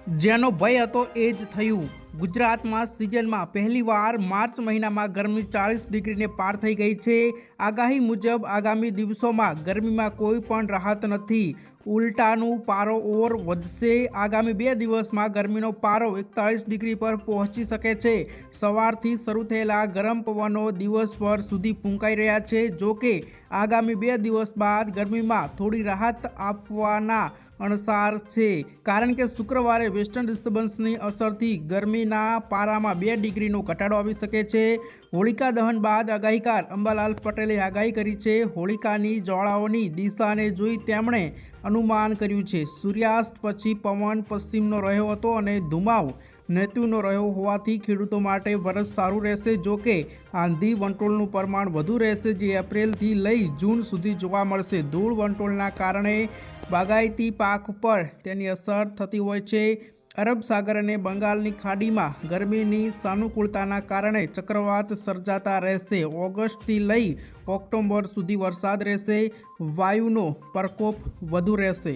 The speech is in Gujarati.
જેનો ભય હતો એ જ થયું। ગુજરાતમાં સિઝનમાં પહેલીવાર માર્ચ મહિનામાં ગરમી 40 ડિગ્રીને પાર થઈ ગઈ છે। આગાહી મુજબ આગામી દિવસોમાં ગરમીમાં કોઈ પણ રાહત નથી, ઉલટાનું પારો ઓર વધશે। આગામી 2 દિવસમાં ગરમીનો પારો 41 ડિગ્રી પર પહોંચી શકે છે। સવારથી શરૂ થયેલા ગરમ પવનો દિવસભર સુધી ફૂંકાઈ રહ્યા છે। જો કે આગામી 2 દિવસ બાદ ગરમીમાં થોડી રાહત આપવાના અણસાર છે, કારણ કે શુક્રવારે વેસ્ટર્ન ડિસ્ટર્બન્સની અસરથી ગરમીના પારામાં 2 ડિગ્રીનો ઘટાડો આવી શકે છે। હોળિકા દહન બાદ આગાહીકાર અંબાલાલ પટેલે આગાહી કરી છે। હોળિકાની જ્વાળાઓની દિશાને જોઈ તેમણે અનુમાન કર્યું છે, સૂર્યાસ્ત પછી પવન પશ્ચિમનો રહ્યો હતો અને ધુમાવ નૈઋત્યનો રહ્યો હોવાથી ખેડૂતો માટે વરસ સારું રહેશે। જો કે આંધી વંટોળનું પ્રમાણ વધુ રહેશે, જે એપ્રિલથી લઈ જૂન સુધી જોવા મળશે। ધૂળ વંટોળના કારણે બાગાયતી પાક પર તેની અસર થતી હોય છે। અરબ સાગર અને બંગાળની ખાડીમાં ગરમીની સાનુકૂળતાના કારણે ચક્રવાત સર્જાતા રહેશે। ઓગસ્ટથી લઈ ઓક્ટોબર સુધી વરસાદ રહેશે, વાયુનો પ્રકોપ વધુ રહેશે।